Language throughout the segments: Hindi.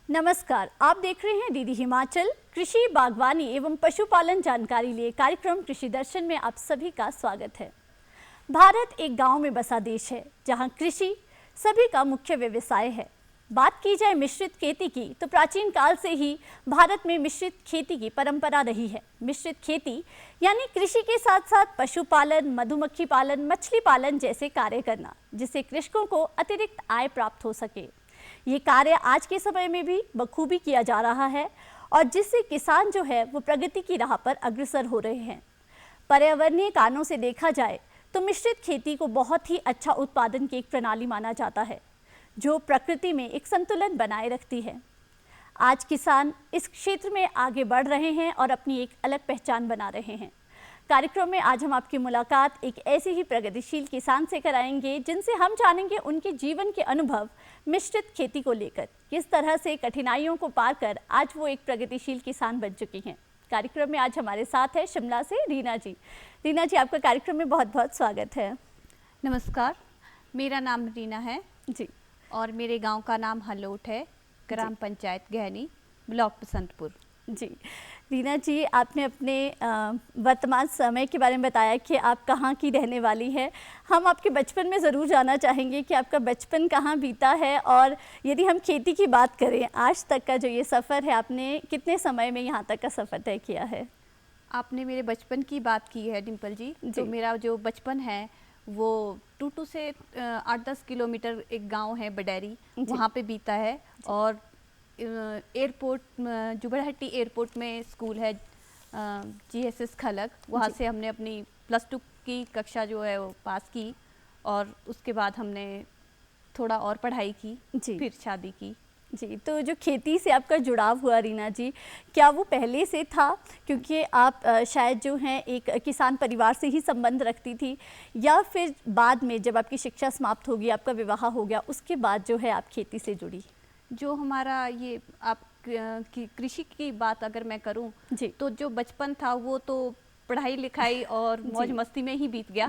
नमस्कार, आप देख रहे हैं डीडी हिमाचल। कृषि, बागवानी एवं पशुपालन जानकारी लिए कार्यक्रम कृषि दर्शन में आप सभी का स्वागत है। भारत एक गांव में बसा देश है जहां कृषि सभी का मुख्य व्यवसाय है। बात की जाए मिश्रित खेती की तो प्राचीन काल से ही भारत में मिश्रित खेती की परंपरा रही है। मिश्रित खेती यानी कृषि के साथ साथ पशुपालन, मधुमक्खी पालन, मछली पालन जैसे कार्य करना, जिससे कृषकों को अतिरिक्त आय प्राप्त हो सके। ये कार्य आज के समय में भी बखूबी किया जा रहा है और जिससे किसान जो है वो प्रगति की राह पर अग्रसर हो रहे हैं। पर्यावरणीय कारणों से देखा जाए तो मिश्रित खेती को बहुत ही अच्छा उत्पादन की एक प्रणाली माना जाता है, जो प्रकृति में एक संतुलन बनाए रखती है। आज किसान इस क्षेत्र में आगे बढ़ रहे हैं और अपनी एक अलग पहचान बना रहे हैं। कार्यक्रम में आज हम आपकी मुलाकात एक ऐसे ही प्रगतिशील किसान से कराएंगे जिनसे हम जानेंगे उनके जीवन के अनुभव मिश्रित खेती को लेकर, किस तरह से कठिनाइयों को पार कर आज वो एक प्रगतिशील किसान बन चुकी हैं। कार्यक्रम में आज हमारे साथ है शिमला से रीना जी। रीना जी, आपका कार्यक्रम में बहुत बहुत स्वागत है। नमस्कार, मेरा नाम रीना है जी और मेरे गांव का नाम हलोट है, ग्राम पंचायत गहनी, ब्लॉक बसंतपुर। जी रीना जी, आपने अपने वर्तमान समय के बारे में बताया कि आप कहाँ की रहने वाली है। हम आपके बचपन में ज़रूर जानना चाहेंगे कि आपका बचपन कहाँ बीता है, और यदि हम खेती की बात करें आज तक का जो ये सफ़र है, आपने कितने समय में यहाँ तक का सफ़र तय किया है? आपने मेरे बचपन की बात की है डिम्पल जी। तो मेरा जो बचपन है वो टूटू से 8-10 किलोमीटर एक गांव है बडेरी, वहाँ पे बीता है। और एयरपोर्ट, जुबड़हट्टी एयरपोर्ट में स्कूल है GSS खलग, वहाँ से हमने अपनी +2 की कक्षा जो है वो पास की और उसके बाद हमने थोड़ा और पढ़ाई की, फिर शादी की। जी, तो जो खेती से आपका जुड़ाव हुआ रीना जी, क्या वो पहले से था, क्योंकि आप शायद जो हैं एक किसान परिवार से ही संबंध रखती थी, या फिर बाद में जब आपकी शिक्षा समाप्त होगी, आपका विवाह हो गया, उसके बाद जो है आप खेती से जुड़ी? जो हमारा ये आप कृषि की बात अगर मैं करूं तो जो बचपन था वो तो पढ़ाई लिखाई और मौज मस्ती में ही बीत गया।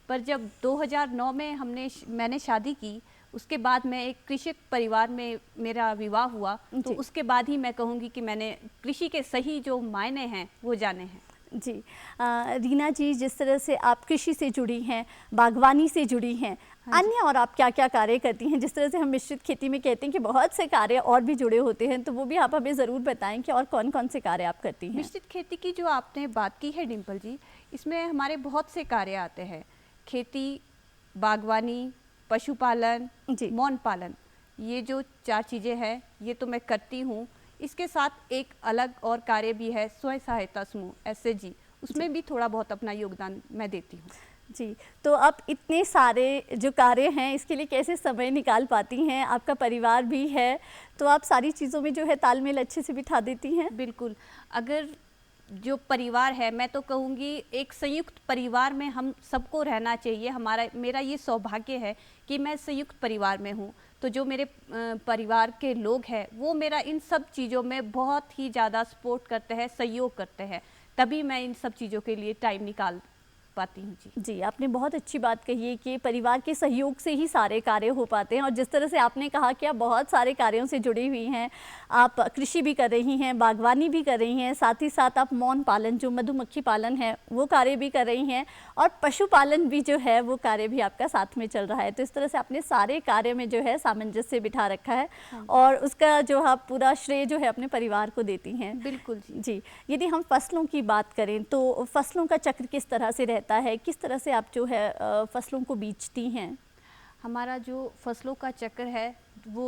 पर जब 2009 में मैंने शादी की, उसके बाद मैं एक कृषक परिवार में मेरा विवाह हुआ, तो उसके बाद ही मैं कहूँगी कि मैंने कृषि के सही जो मायने हैं वो जाने हैं। जी रीना जी, जिस तरह से आप कृषि से जुड़ी हैं, बागवानी से जुड़ी हैं, अन्य और आप क्या क्या कार्य करती हैं? जिस तरह से हम मिश्रित खेती में कहते हैं कि बहुत से कार्य और भी जुड़े होते हैं, तो वो भी आप हमें ज़रूर बताएं कि और कौन कौन से कार्य आप करती हैं? मिश्रित खेती की जो आपने बात की है डिम्पल जी, इसमें हमारे बहुत से कार्य आते हैं। खेती, बागवानी, पशुपालन, मौन पालन, ये जो 4 चीज़ें हैं ये तो मैं करती हूँ। इसके साथ एक अलग और कार्य भी है, स्वयं सहायता समूह SHG, उसमें भी थोड़ा बहुत अपना योगदान मैं देती हूँ। जी, तो आप इतने सारे जो कार्य हैं इसके लिए कैसे समय निकाल पाती हैं? आपका परिवार भी है, तो आप सारी चीज़ों में जो है तालमेल अच्छे से बिठा देती हैं? बिल्कुल, अगर जो परिवार है, मैं तो कहूँगी एक संयुक्त परिवार में हम सबको रहना चाहिए। मेरा ये सौभाग्य है कि मैं संयुक्त परिवार में हूँ, तो जो मेरे परिवार के लोग हैं वो मेरा इन सब चीज़ों में बहुत ही ज़्यादा सपोर्ट करते हैं, सहयोग करते हैं, तभी मैं इन सब चीज़ों के लिए टाइम निकाल पाती हूँ। जी, आपने बहुत अच्छी बात कही है कि परिवार के सहयोग से ही सारे कार्य हो पाते हैं, और जिस तरह से आपने कहा कि आप बहुत सारे कार्यों से जुड़ी हुई हैं, आप कृषि भी कर रही हैं, बागवानी भी कर रही हैं, साथ ही साथ आप मौन पालन जो मधुमक्खी पालन है वो कार्य भी कर रही हैं, और पशुपालन भी जो है वो कार्य भी आपका साथ में चल रहा है। तो इस तरह से आपने सारे कार्य में जो है सामंजस्य बिठा रखा है, और उसका जो आप पूरा श्रेय जो है अपने परिवार को देती हैं। बिल्कुल जी। यदि हम फसलों की बात करें तो फसलों का चक्र किस तरह से है, किस तरह से आप जो है फसलों को बीजती हैं? हमारा जो फसलों का चक्र है वो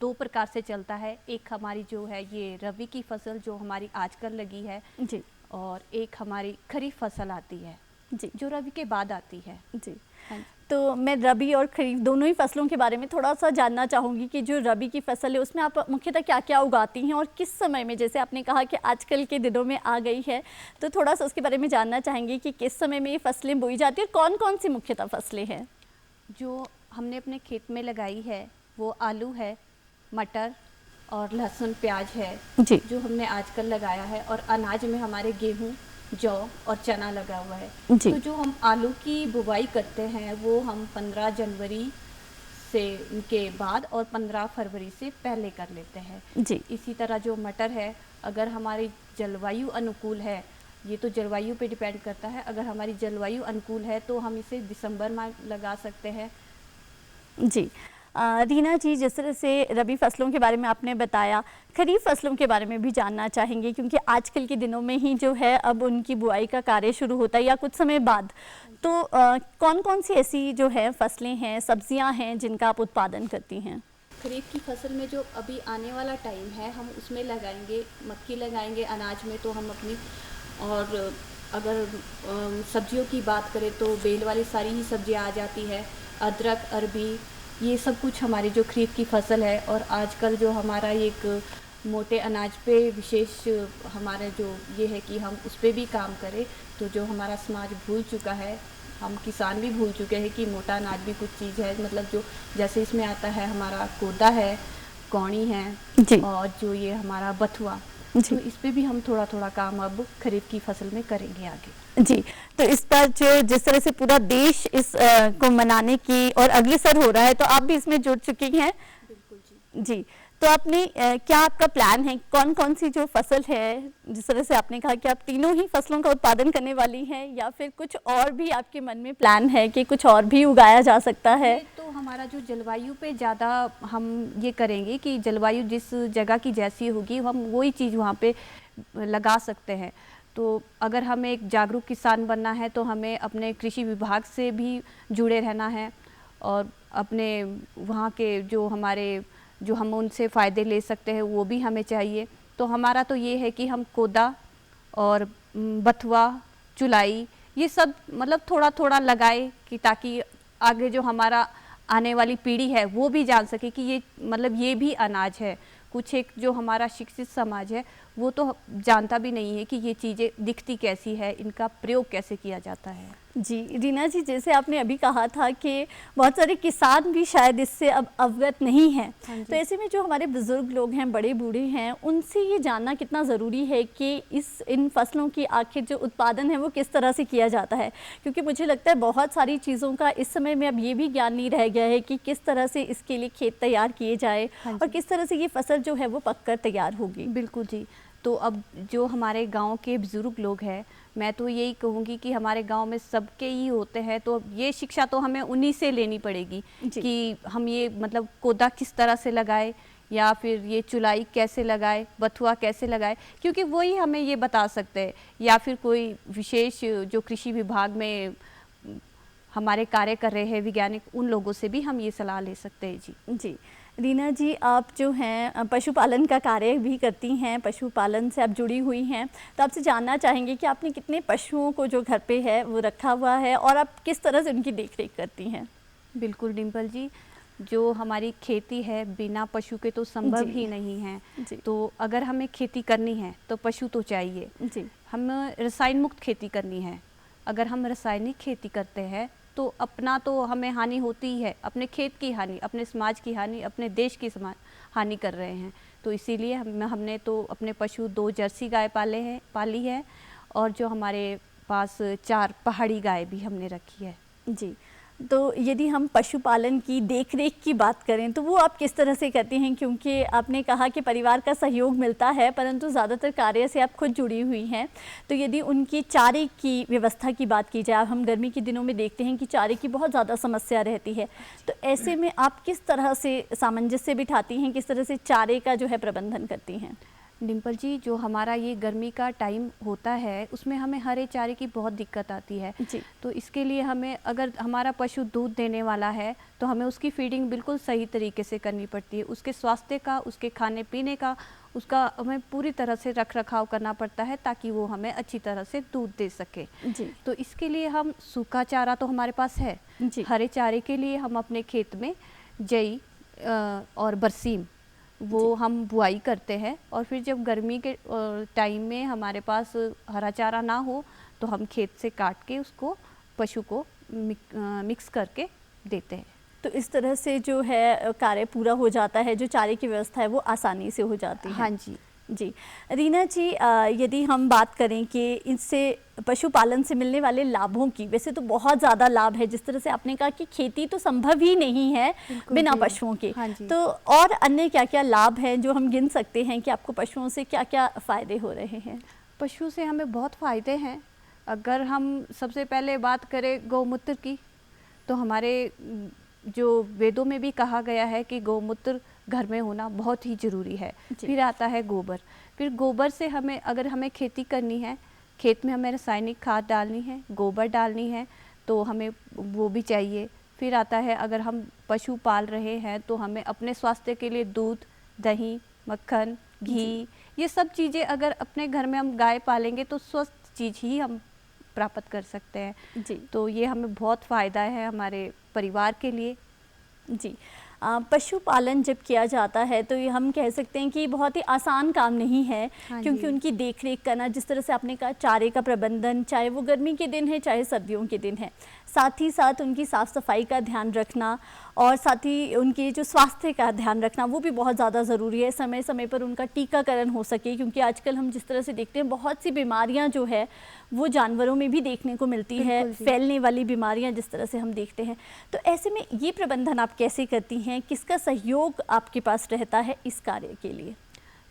2 प्रकार से चलता है। एक हमारी जो है ये रबी की फसल जो हमारी आजकल लगी है जी, और एक हमारी खरीफ फसल आती है जी, जो रबी के बाद आती है। जी, तो मैं रबी और खरीफ दोनों ही फसलों के बारे में थोड़ा सा जानना चाहूँगी कि जो रबी की फसल है उसमें आप मुख्यतः क्या क्या उगाती हैं और किस समय में, जैसे आपने कहा कि आजकल के दिनों में आ गई है, तो थोड़ा सा उसके बारे में जानना चाहेंगे कि किस समय में ये फसलें बोई जाती हैं और कौन कौन सी मुख्यतः फसलें हैं? जो हमने अपने खेत में लगाई है वो आलू है, मटर और लहसुन प्याज है जी, जो हमने आजकल लगाया है। और अनाज में हमारे गेहूँ, जौ और चना लगा हुआ है। तो जो हम आलू की बुवाई करते हैं वो हम 15 जनवरी से के बाद और 15 फरवरी से पहले कर लेते हैं जी। इसी तरह जो मटर है, अगर हमारी जलवायु अनुकूल है, ये तो जलवायु पे डिपेंड करता है, अगर हमारी जलवायु अनुकूल है तो हम इसे दिसंबर में लगा सकते हैं। जी। रीना जी, जिस तरह से रबी फसलों के बारे में आपने बताया, खरीफ फसलों के बारे में भी जानना चाहेंगे, क्योंकि आजकल के दिनों में ही जो है अब उनकी बुआई का कार्य शुरू होता है या कुछ समय बाद। तो कौन कौन सी ऐसी जो है फसलें हैं, सब्जियां हैं जिनका आप उत्पादन करती हैं? खरीफ की फसल में जो अभी आने वाला टाइम है, हम उसमें लगाएंगे, मक्की लगाएंगे अनाज में, तो हम अपनी, और अगर सब्जियों की बात करें तो बेल वाली सारी ही सब्जियां आ जाती है, अदरक, अरबी, ये सब कुछ हमारी जो खरीफ की फसल है। और आजकल जो हमारा एक मोटे अनाज पे विशेष हमारा जो ये है कि हम उस पर भी काम करें, तो जो हमारा समाज भूल चुका है, हम किसान भी भूल चुके हैं कि मोटा अनाज भी कुछ चीज़ है, मतलब जो जैसे इसमें आता है हमारा कोदा है, कौड़ी है, और जो ये हमारा बथुआ, तो इस पे भी हम थोड़ा थोड़ा काम अब खरीफ की फसल में करेंगे आगे। जी। तो इस पर जो जिस तरह से पूरा देश इस को मनाने की और अग्रसर हो रहा है, तो आप भी इसमें जुड़ चुकी हैं। बिल्कुल जी। जी। तो आपने क्या आपका प्लान है, कौन कौन सी जो फसल है, जिस तरह से आपने कहा कि आप तीनों ही फसलों का उत्पादन करने वाली हैं, या फिर कुछ और भी आपके मन में प्लान है कि कुछ और भी उगाया जा सकता है? तो हमारा जो जलवायु पे ज़्यादा हम ये करेंगे कि जलवायु जिस जगह की जैसी होगी हम वही चीज़ वहाँ पे लगा सकते हैं। तो अगर हमें एक जागरूक किसान बनना है तो हमें अपने कृषि विभाग से भी जुड़े रहना है, और अपने वहाँ के जो हमारे जो हम उनसे फ़ायदे ले सकते हैं वो भी हमें चाहिए। तो हमारा तो ये है कि हम कोदा और बथुआ, चुलाई, ये सब मतलब थोड़ा थोड़ा लगाए, कि ताकि आगे जो हमारा आने वाली पीढ़ी है वो भी जान सके कि ये मतलब ये भी अनाज है। कुछ एक जो हमारा शिक्षित समाज है वो तो जानता भी नहीं है कि ये चीज़ें दिखती कैसी है, इनका प्रयोग कैसे किया जाता है। जी। रीना जी, जैसे आपने अभी कहा था कि बहुत सारे किसान भी शायद इससे अब अवगत नहीं हैं, तो ऐसे में जो हमारे बुज़ुर्ग लोग हैं, बड़े बूढ़े हैं, उनसे ये जानना कितना ज़रूरी है कि इन फसलों की आखिर जो उत्पादन है वो किस तरह से किया जाता है, क्योंकि मुझे लगता है बहुत सारी चीज़ों का इस समय में अब ये भी ज्ञान नहीं रह गया है कि किस तरह से इसके लिए खेत तैयार किए जाए और किस तरह से ये फसल जो है वो पककर तैयार होगी। बिल्कुल जी। तो अब जो हमारे गांव के बुजुर्ग लोग हैं, मैं तो यही कहूँगी कि हमारे गांव में सबके ही होते हैं, तो ये शिक्षा तो हमें उन्हीं से लेनी पड़ेगी कि हम ये मतलब कोदा किस तरह से लगाए, या फिर ये चुलाई कैसे लगाए, बथुआ कैसे लगाए, क्योंकि वही हमें ये बता सकते हैं। या फिर कोई विशेष जो कृषि विभाग में हमारे कार्य कर रहे हैं वैज्ञानिक, उन लोगों से भी हम ये सलाह ले सकते हैं। जी जी। रीना जी, आप जो हैं पशुपालन का कार्य भी करती हैं, पशुपालन से आप जुड़ी हुई हैं, तो आपसे जानना चाहेंगे कि आपने कितने पशुओं को जो घर पे है वो रखा हुआ है और आप किस तरह से उनकी देखरेख करती हैं? बिल्कुल डिम्पल जी, जो हमारी खेती है बिना पशु के तो संभव ही नहीं है। तो अगर हमें खेती करनी है तो पशु तो चाहिए। जी। हम रसायन मुक्त खेती करनी है। अगर हम रासायनिक खेती करते हैं तो अपना तो हमें हानि होती ही है, अपने खेत की हानि, अपने समाज की हानि, अपने देश की हानि कर रहे हैं। तो इसीलिए हमने तो अपने पशु 2 जर्सी गाय पाली है, और जो हमारे पास 4 पहाड़ी गाय भी हमने रखी है। जी। तो यदि हम पशुपालन की देखरेख की बात करें तो वो आप किस तरह से करती हैं, क्योंकि आपने कहा कि परिवार का सहयोग मिलता है परंतु ज़्यादातर कार्य से आप खुद जुड़ी हुई हैं, तो यदि उनकी चारे की व्यवस्था की बात की जाए, हम गर्मी के दिनों में देखते हैं कि चारे की बहुत ज़्यादा समस्या रहती है, तो ऐसे में आप किस तरह से सामंजस्य बिठाती हैं, किस तरह से चारे का जो है प्रबंधन करती हैं? डिम्पल जी, जो हमारा ये गर्मी का टाइम होता है उसमें हमें हरे चारे की बहुत दिक्कत आती है जी। तो इसके लिए हमें, अगर हमारा पशु दूध देने वाला है तो हमें उसकी फीडिंग बिल्कुल सही तरीके से करनी पड़ती है। उसके स्वास्थ्य का, उसके खाने पीने का, उसका हमें पूरी तरह से रख रखाव करना पड़ता है ताकि वो हमें अच्छी तरह से दूध दे सके। जी। तो इसके लिए हम सूखा चारा तो हमारे पास है। जी। हरे चारे के लिए हम अपने खेत में जई और बरसीम वो हम बुआई करते हैं, और फिर जब गर्मी के टाइम में हमारे पास हरा चारा ना हो तो हम खेत से काट के उसको पशु को मिक्स करके देते हैं। तो इस तरह से जो है कार्य पूरा हो जाता है, जो चारे की व्यवस्था है वो आसानी से हो जाती है। हाँ जी। जी, रीना जी, यदि हम बात करें कि इससे पशुपालन से मिलने वाले लाभों की, वैसे तो बहुत ज़्यादा लाभ है, जिस तरह से आपने कहा कि खेती तो संभव ही नहीं है बिल्कुल बिना जी। पशुओं के। हाँ जी। तो और अन्य क्या-क्या लाभ हैं जो हम गिन सकते हैं कि आपको पशुओं से क्या-क्या फ़ायदे हो रहे हैं? पशु से हमें बहुत फ़ायदे हैं। अगर हम सबसे पहले बात करें गौमूत्र की, तो हमारे जो वेदों में भी कहा गया है कि गौमूत्र घर में होना बहुत ही ज़रूरी है। जी। फिर आता है गोबर। फिर गोबर से हमें, अगर हमें खेती करनी है, खेत में हमें रासायनिक खाद डालनी है, गोबर डालनी है, तो हमें वो भी चाहिए। फिर आता है, अगर हम पशु पाल रहे हैं तो हमें अपने स्वास्थ्य के लिए दूध, दही, मक्खन, घी, ये सब चीज़ें अगर अपने घर में हम गाय पालेंगे तो स्वस्थ चीज़ ही हम प्राप्त कर सकते हैं। जी। तो ये हमें बहुत फ़ायदा है हमारे परिवार के लिए। जी, पशुपालन जब किया जाता है तो ये हम कह सकते हैं कि बहुत ही आसान काम नहीं है, हाँ क्योंकि जी। उनकी देख-रेख करना, जिस तरह से आपने कहा चारे का प्रबंधन, चाहे वो गर्मी के दिन है चाहे सर्दियों के दिन है, साथ ही साथ उनकी साफ़-सफाई का ध्यान रखना और साथ ही उनके जो स्वास्थ्य का ध्यान रखना वो भी बहुत ज़्यादा ज़रूरी है। समय-समय पर उनका टीकाकरण हो सके, क्योंकि आजकल हम जिस तरह से देखते हैं बहुत सी बीमारियाँ जो है वो जानवरों में भी देखने को मिलती है, बिल्कुल जी। फैलने वाली बीमारियाँ जिस तरह से हम देखते हैं। तो ऐसे में ये प्रबंधन आप कैसे करती हैं? किसका सहयोग आपके पास रहता है इस कार्य के लिए?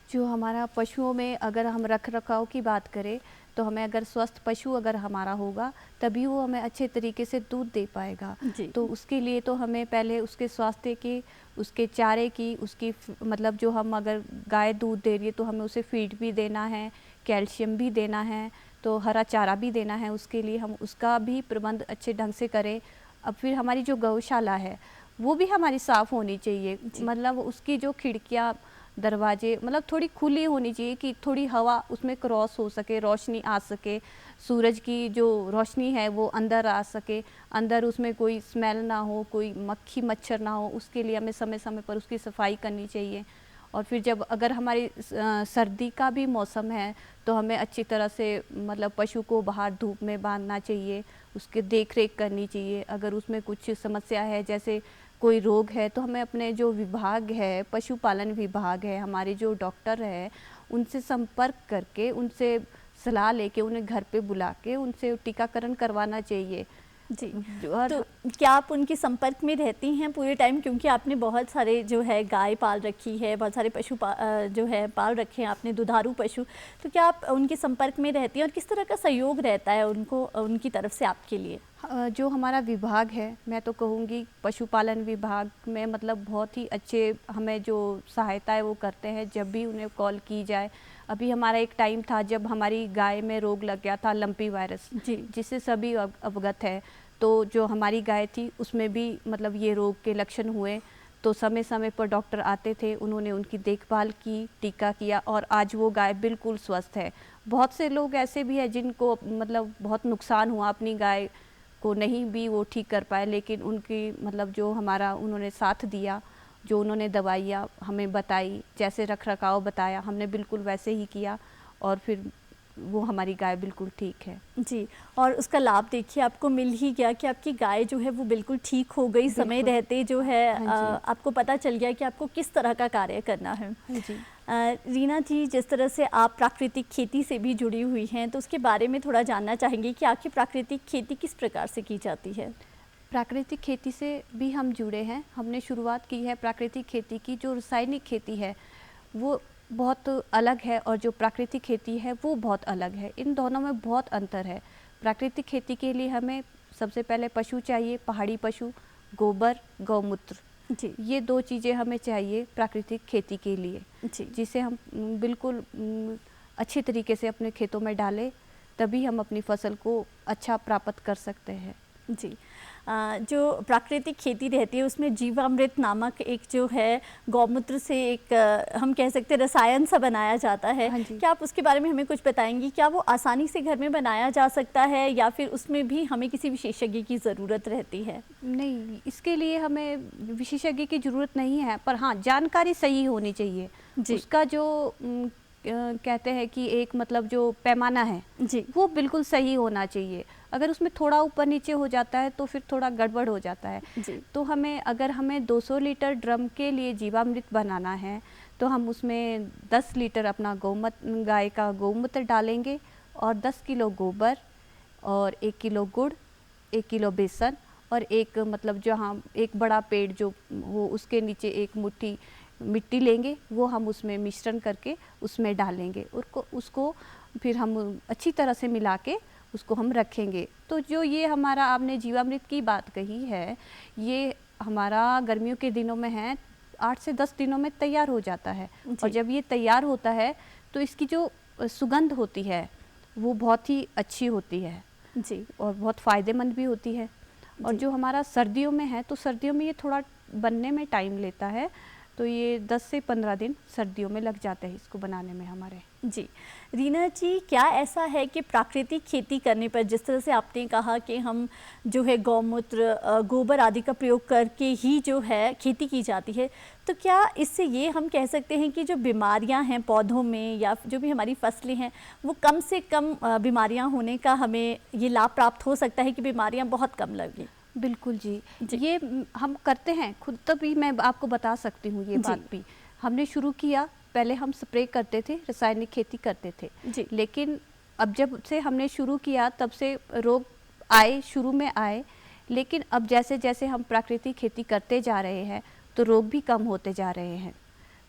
जो हमारा पशुओं में, अगर हम रख-रखाव की बात करें, तो हमें अगर स्वस्थ पशु अगर हमारा होगा, तभी वो हमें अच्छे तरीके से दूध दे पाएगा। जी। तो उसके लिए तो हमें पहले उसके स्वास्थ्य की, उसके चारे की, उसकी मतलब जो हम, अगर गाय दूध दे रही है तो हमें उसे फीड भी देना है, कैल्शियम भी देना है, तो हरा चारा भी देना है। उसके लिए हम उसका भी प्रबंध अच्छे ढंग से करें। अब फिर हमारी जो गौशाला है वो भी हमारी साफ़ होनी चाहिए। मतलब उसकी जो खिड़कियाँ, दरवाजे, मतलब थोड़ी खुली होनी चाहिए कि थोड़ी हवा उसमें क्रॉस हो सके, रोशनी आ सके, सूरज की जो रोशनी है वो अंदर आ सके, अंदर उसमें कोई स्मेल ना हो, कोई मक्खी मच्छर ना हो। उसके लिए हमें समय समय पर उसकी सफाई करनी चाहिए। और फिर जब अगर हमारी सर्दी का भी मौसम है तो हमें अच्छी तरह से, मतलब पशु को बाहर धूप में बांधना चाहिए, उसके देख रेख करनी चाहिए। अगर उसमें कुछ समस्या है, जैसे कोई रोग है, तो हमें अपने जो विभाग है, पशुपालन विभाग है, हमारे जो डॉक्टर है, उनसे संपर्क करके, उनसे सलाह लेके, उन्हें घर पे बुला के उनसे टीकाकरण करवाना चाहिए। जी, और तो क्या आप उनके संपर्क में रहती हैं पूरे टाइम? क्योंकि आपने बहुत सारे जो है गाय पाल रखी है, बहुत सारे पशु जो है पाल रखे हैं आपने, दुधारू पशु, तो क्या आप उनके संपर्क में रहती हैं और किस तरह का सहयोग रहता है उनको, उनकी तरफ से आपके लिए? जो हमारा विभाग है, मैं तो कहूँगी पशुपालन विभाग में, मतलब बहुत ही अच्छे हमें जो सहायता है वो करते हैं जब भी उन्हें कॉल की जाए। अभी हमारा एक टाइम था जब हमारी गाय में रोग लग गया था, लंपी वायरस, जी। जिससे सभी अवगत है। तो जो हमारी गाय थी उसमें भी मतलब ये रोग के लक्षण हुए, तो समय समय पर डॉक्टर आते थे, उन्होंने उनकी देखभाल की, टीका किया, और आज वो गाय बिल्कुल स्वस्थ है। बहुत से लोग ऐसे भी हैं जिनको मतलब बहुत नुकसान हुआ, अपनी गाय को नहीं भी वो ठीक कर पाए, लेकिन उनकी मतलब जो हमारा उन्होंने साथ दिया, जो उन्होंने दवाइयाँ हमें बताई, जैसे रख रखाव बताया, हमने बिल्कुल वैसे ही किया, और फिर वो हमारी गाय बिल्कुल ठीक है। जी, और उसका लाभ देखिए आपको मिल ही गया कि आपकी गाय जो है वो बिल्कुल ठीक हो गई, समय बिल्कुल। रहते जो है हाँ जी। आपको पता चल गया कि आपको किस तरह का कार्य करना है। हाँ जी। रीना जी, जिस तरह से आप प्राकृतिक खेती से भी जुड़ी हुई हैं, तो उसके बारे में थोड़ा जानना चाहेंगे कि आखिर प्राकृतिक खेती किस प्रकार से की जाती है? प्राकृतिक खेती से भी हम जुड़े हैं। हमने शुरुआत की है प्राकृतिक खेती की। जो रासायनिक खेती है वो बहुत अलग है, और जो प्राकृतिक खेती है वो बहुत अलग है। इन दोनों में बहुत अंतर है। प्राकृतिक खेती के लिए हमें सबसे पहले पशु चाहिए, पहाड़ी पशु, गोबर, गौमूत्र। जी। ये 2 चीज़ें हमें चाहिए प्राकृतिक खेती के लिए, जी। जिसे हम बिल्कुल अच्छे तरीके से अपने खेतों में डालें, तभी हम अपनी फसल को अच्छा प्राप्त कर सकते हैं। जी, जो प्राकृतिक खेती रहती है उसमें जीवामृत नामक एक जो है गौमूत्र से एक हम कह सकते हैं रसायन सा बनाया जाता है। हाँ जी। क्या आप उसके बारे में हमें कुछ बताएंगी? क्या वो आसानी से घर में बनाया जा सकता है या फिर उसमें भी हमें किसी विशेषज्ञ की ज़रूरत रहती है? नहीं, इसके लिए हमें विशेषज्ञ की ज़रूरत नहीं है, पर हाँ, जानकारी सही होनी चाहिए। जी। उसका जो कहते हैं कि एक मतलब जो पैमाना है, जी। वो बिल्कुल सही होना चाहिए। अगर उसमें थोड़ा ऊपर नीचे हो जाता है तो फिर थोड़ा गड़बड़ हो जाता है। जी। तो हमें, अगर हमें 200 लीटर ड्रम के लिए जीवामृत बनाना है, तो हम उसमें 10 लीटर अपना गाय का गौमूत्र डालेंगे और 10 किलो गोबर और 1 किलो गुड़, 1 किलो बेसन और एक मतलब जहाँ एक बड़ा पेड़ जो वो उसके नीचे एक मुट्ठी मिट्टी लेंगे, वो हम उसमें मिश्रण करके उसमें डालेंगे और उसको फिर हम अच्छी तरह से मिला के उसको हम रखेंगे। तो जो ये हमारा आपने जीवामृत की बात कही है, ये हमारा गर्मियों के दिनों में है, 8 से 10 दिनों में तैयार हो जाता है। और जब ये तैयार होता है तो इसकी जो सुगंध होती है वो बहुत ही अच्छी होती है जी, और बहुत फ़ायदेमंद भी होती है। और जो हमारा सर्दियों में है, तो सर्दियों में ये थोड़ा बनने में टाइम लेता है, तो ये 10 से 15 दिन सर्दियों में लग जाते हैं इसको बनाने में हमारे। जी। रीना जी, क्या ऐसा है कि प्राकृतिक खेती करने पर, जिस तरह से आपने कहा कि हम जो है गौमूत्र, गोबर आदि का प्रयोग करके ही जो है खेती की जाती है, तो क्या इससे ये हम कह सकते हैं कि जो बीमारियां हैं पौधों में या जो भी हमारी फसलें हैं, वो कम से कम बीमारियां होने का हमें ये लाभ प्राप्त हो सकता है कि बीमारियां बहुत कम लगें? बिल्कुल जी, ये हम करते हैं खुद, तभी मैं आपको बता सकती हूँ ये बात भी। हमने शुरू किया, पहले हम स्प्रे करते थे, रासायनिक खेती करते थे जी। लेकिन अब जब से हमने शुरू किया तब से रोग आए, शुरू में आए, लेकिन अब जैसे जैसे हम प्राकृतिक खेती करते जा रहे हैं तो रोग भी कम होते जा रहे हैं।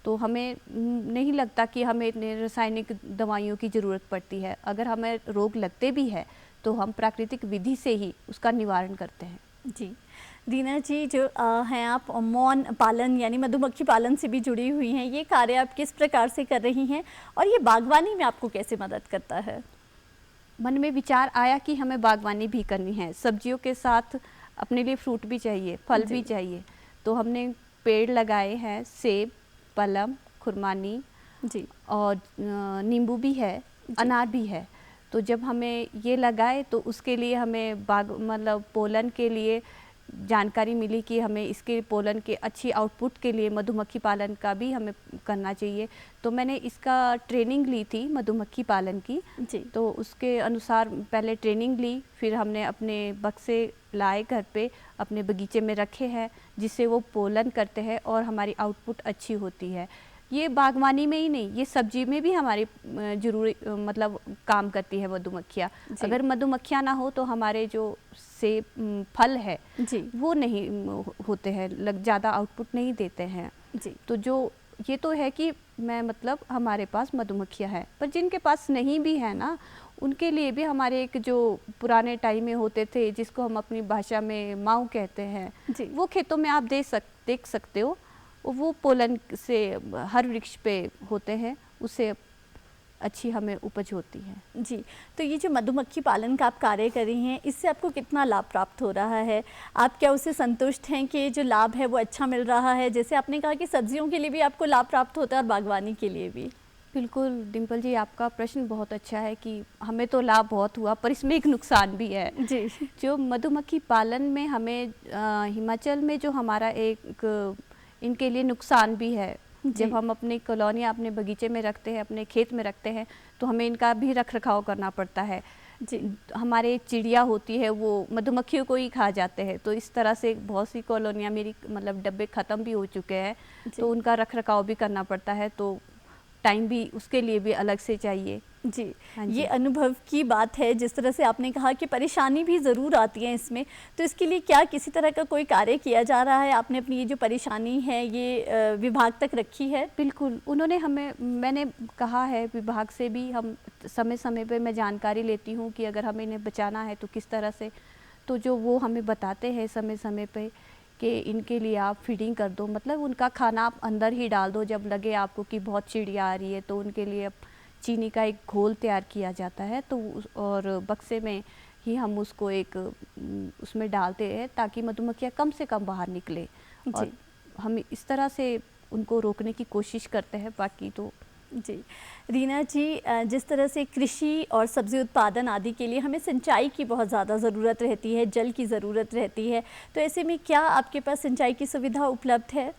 तो हमें नहीं लगता कि हमें इतने रासायनिक दवाइयों की ज़रूरत पड़ती है। अगर हमें रोग लगते भी है तो हम प्राकृतिक विधि से ही उसका निवारण करते हैं। जी। रीना जी, जो हैं आप मौन पालन यानी मधुमक्खी पालन से भी जुड़ी हुई हैं, ये कार्य आप किस प्रकार से कर रही हैं और ये बागवानी में आपको कैसे मदद करता है? मन में विचार आया कि हमें बागवानी भी करनी है, सब्जियों के साथ अपने लिए फ्रूट भी चाहिए, फल भी चाहिए। तो हमने पेड़ लगाए हैं, सेब, पलम, खुरमानी जी। और नींबू भी है, अनार भी है। तो जब हमें ये लगाए तो उसके लिए हमें मतलब पोलन के लिए जानकारी मिली कि हमें इसके पोलन के अच्छी आउटपुट के लिए मधुमक्खी पालन का भी हमें करना चाहिए। तो मैंने इसका ट्रेनिंग ली थी मधुमक्खी पालन की जी। तो उसके अनुसार पहले ट्रेनिंग ली, फिर हमने अपने बक्से लाए घर पे, अपने बगीचे में रखे हैं जिससे वो पोलन करते हैं और हमारी आउटपुट अच्छी होती है। ये बागवानी में ही नहीं, ये सब्जी में भी हमारी जरूरी मतलब काम करती है मधुमक्खियाँ। अगर मधुमक्खियाँ ना हो तो हमारे जो सेब फल है जी। वो नहीं होते हैं, ज़्यादा आउटपुट नहीं देते हैं। जी। तो जो ये तो है कि मैं मतलब हमारे पास मधुमक्खियाँ हैं, पर जिनके पास नहीं भी है ना, उनके लिए भी हमारे एक जो पुराने टाइम में होते थे जिसको हम अपनी भाषा में माऊ कहते हैं, वो खेतों में आप देख सकते हो। वो पोलन से हर वृक्ष पे होते हैं, उससे अच्छी हमें उपज होती है। जी। तो ये जो मधुमक्खी पालन का आप कार्य कर रही हैं, इससे आपको कितना लाभ प्राप्त हो रहा है? आप क्या उससे संतुष्ट हैं कि जो लाभ है वो अच्छा मिल रहा है? जैसे आपने कहा कि सब्जियों के लिए भी आपको लाभ प्राप्त होता है और बागवानी के लिए भी। बिल्कुल डिम्पल जी, आपका प्रश्न बहुत अच्छा है कि हमें तो लाभ बहुत हुआ पर इसमें एक नुकसान भी है। जी। जो मधुमक्खी पालन में हमें हिमाचल में जो हमारा एक इनके लिए नुकसान भी है। जब हम अपनी कॉलोनियाँ अपने बगीचे में रखते हैं, अपने खेत में रखते हैं, तो हमें इनका भी रख रखाव करना पड़ता है। जी। हमारे चिड़िया होती है वो मधुमक्खियों को ही खा जाते हैं, तो इस तरह से बहुत सी कॉलोनियाँ मेरी मतलब डब्बे ख़त्म भी हो चुके हैं, तो उनका रख रखाव भी करना पड़ता है, तो टाइम भी उसके लिए भी अलग से चाहिए। जी। हाँ जी। ये अनुभव की बात है, जिस तरह से आपने कहा कि परेशानी भी ज़रूर आती है इसमें, तो इसके लिए क्या किसी तरह का कोई कार्य किया जा रहा है? आपने अपनी ये जो परेशानी है ये विभाग तक रखी है? बिल्कुल, उन्होंने मैंने कहा है विभाग से भी हम समय समय पे मैं जानकारी लेती हूँ कि अगर हमें इन्हें बचाना है तो किस तरह से, तो जो वो हमें बताते हैं समय समय पे कि इनके लिए आप फीडिंग कर दो, मतलब उनका खाना आप अंदर ही डाल दो। जब लगे आपको कि बहुत चिड़िया आ रही है तो उनके लिए चीनी का एक घोल तैयार किया जाता है, तो और बक्से में ही हम उसको एक उसमें डालते हैं ताकि मधुमक्खियाँ कम से कम बाहर निकले। और हम इस तरह से उनको रोकने की कोशिश करते हैं, बाकी तो। जी। रीना जी, जिस तरह से कृषि और सब्ज़ी उत्पादन आदि के लिए हमें सिंचाई की बहुत ज़्यादा ज़रूरत रहती है, जल की ज़रूरत रहती है, तो ऐसे में क्या आपके पास सिंचाई की सुविधा उपलब्ध है?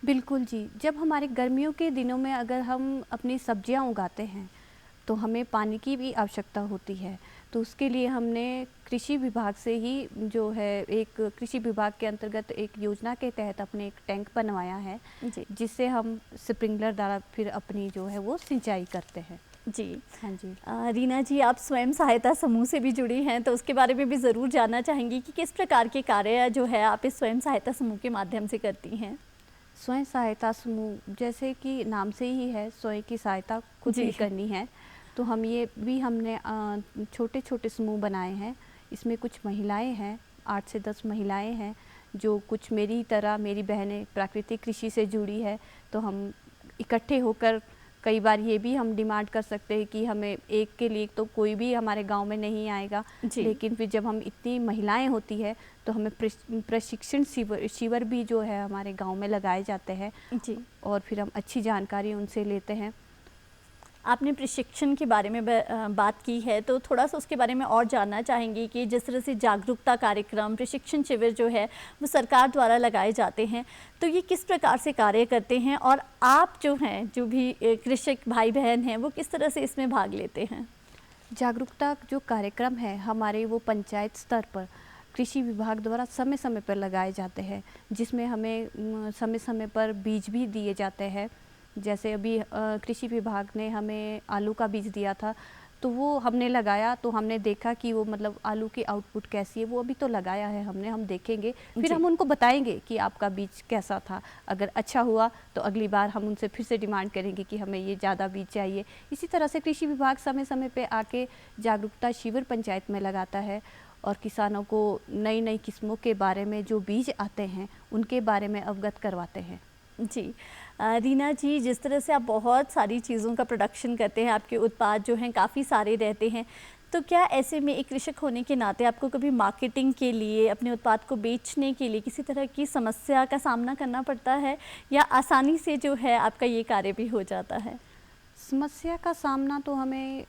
बिल्कुल जी, जब हमारे गर्मियों के दिनों में अगर हम अपनी सब्जियां उगाते हैं तो हमें पानी की भी आवश्यकता होती है। तो उसके लिए हमने कृषि विभाग से ही जो है एक कृषि विभाग के अंतर्गत एक योजना के तहत अपने एक टैंक बनवाया है जी जिससे हम स्प्रिंकलर द्वारा फिर अपनी जो है वो सिंचाई करते हैं। जी। हाँ जी। रीना जी, आप स्वयं सहायता समूह से भी जुड़ी हैं, तो उसके बारे में भी ज़रूर जानना चाहेंगी कि किस प्रकार के कार्य जो है आप इस स्वयं सहायता समूह के माध्यम से करती हैं। स्वयं सहायता समूह जैसे कि नाम से ही है, स्वयं की सहायता खुद ही करनी है, तो हमने छोटे छोटे समूह बनाए हैं। इसमें कुछ महिलाएं हैं, 8 से 10 महिलाएं हैं जो कुछ मेरी तरह, मेरी बहनें प्राकृतिक कृषि से जुड़ी है। तो हम इकट्ठे होकर कई बार ये भी हम डिमांड कर सकते हैं कि हमें एक के लिए तो कोई भी हमारे गांव में नहीं आएगा, लेकिन फिर जब हम इतनी महिलाएं होती है तो हमें प्रशिक्षण शिविर भी जो है हमारे गांव में लगाए जाते हैं जी। और फिर हम अच्छी जानकारी उनसे लेते हैं। आपने प्रशिक्षण के बारे में बात की है, तो थोड़ा सा उसके बारे में और जानना चाहेंगे कि जिस तरह से जागरूकता कार्यक्रम, प्रशिक्षण शिविर जो है वो सरकार द्वारा लगाए जाते हैं, तो ये किस प्रकार से कार्य करते हैं और आप जो हैं, जो भी कृषक भाई बहन हैं, वो किस तरह से इसमें भाग लेते हैं? जागरूकता जो कार्यक्रम है हमारे वो पंचायत स्तर पर कृषि विभाग द्वारा समय समय पर लगाए जाते हैं, जिसमें हमें समय समय पर बीज भी दिए जाते हैं। जैसे अभी कृषि विभाग ने हमें आलू का बीज दिया था, तो वो हमने लगाया, तो हमने देखा कि वो मतलब आलू की आउटपुट कैसी है। वो अभी तो लगाया है हमने, हम देखेंगे, फिर हम उनको बताएंगे कि आपका बीज कैसा था। अगर अच्छा हुआ तो अगली बार हम उनसे फिर से डिमांड करेंगे कि हमें ये ज़्यादा बीज चाहिए। इसी तरह से कृषि विभाग समय समय पे आके जागरूकता शिविर पंचायत में लगाता है और किसानों को नई नई किस्मों के बारे में, जो बीज आते हैं उनके बारे में अवगत करवाते हैं। जी। रीना जी, जिस तरह से आप बहुत सारी चीज़ों का प्रोडक्शन करते हैं, आपके उत्पाद जो हैं काफ़ी सारे रहते हैं, तो क्या ऐसे में एक कृषक होने के नाते आपको कभी मार्केटिंग के लिए, अपने उत्पाद को बेचने के लिए किसी तरह की समस्या का सामना करना पड़ता है, या आसानी से जो है आपका ये कार्य भी हो जाता है? समस्या का सामना तो हमें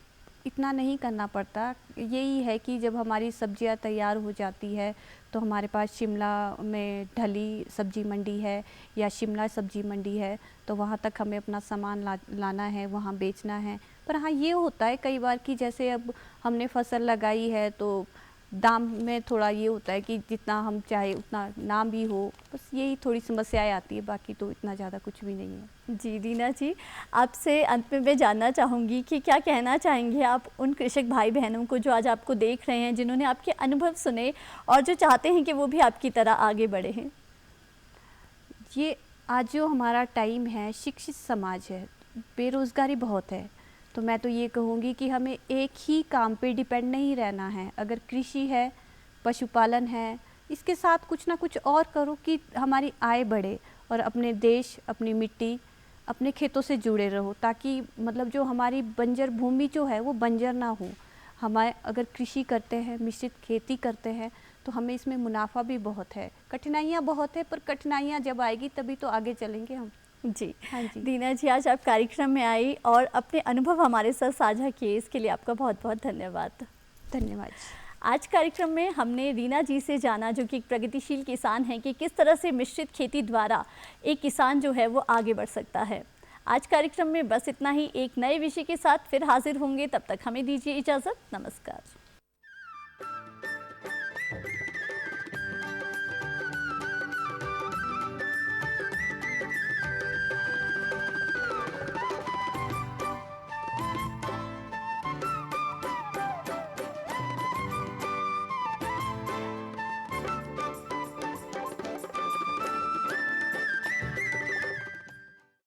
इतना नहीं करना पड़ता। यही है कि जब हमारी सब्जियां तैयार हो जाती है तो हमारे पास शिमला में ढली सब्जी मंडी है या शिमला सब्जी मंडी है, तो वहाँ तक हमें अपना सामान लाना है, वहाँ बेचना है। पर हाँ, ये होता है कई बार कि जैसे अब हमने फसल लगाई है तो दाम में थोड़ा ये होता है कि जितना हम चाहे उतना ना भी हो, बस यही थोड़ी समस्याएं आती है, बाकी तो इतना ज़्यादा कुछ भी नहीं है। जी रीना जी, आपसे अंत में मैं जानना चाहूँगी कि क्या कहना चाहेंगे आप उन कृषक भाई बहनों को जो आज आपको देख रहे हैं, जिन्होंने आपके अनुभव सुने और जो चाहते हैं कि वो भी आपकी तरह आगे बढ़े हैं? ये आज जो हमारा टाइम है, शिक्षित समाज है, बेरोज़गारी बहुत है, तो मैं तो ये कहूँगी कि हमें एक ही काम पे डिपेंड नहीं रहना है। अगर कृषि है, पशुपालन है, इसके साथ कुछ ना कुछ और करो कि हमारी आय बढ़े और अपने देश, अपनी मिट्टी, अपने खेतों से जुड़े रहो, ताकि मतलब जो हमारी बंजर भूमि जो है वो बंजर ना हो। हमारे अगर कृषि करते हैं, मिश्रित खेती करते हैं, तो हमें इसमें मुनाफा भी बहुत है। कठिनाइयाँ बहुत है, पर कठिनाइयाँ जब आएगी तभी तो आगे चलेंगे हम। जी। हाँ जी। रीना जी, आज आप कार्यक्रम में आई और अपने अनुभव हमारे साथ साझा किए, इसके लिए आपका बहुत बहुत धन्यवाद। धन्यवाद। आज कार्यक्रम में हमने रीना जी से जाना, जो कि एक प्रगतिशील किसान हैं, कि किस तरह से मिश्रित खेती द्वारा एक किसान जो है वो आगे बढ़ सकता है। आज कार्यक्रम में बस इतना ही। एक नए विषय के साथ फिर हाजिर होंगे, तब तक हमें दीजिए इजाज़त। नमस्कार।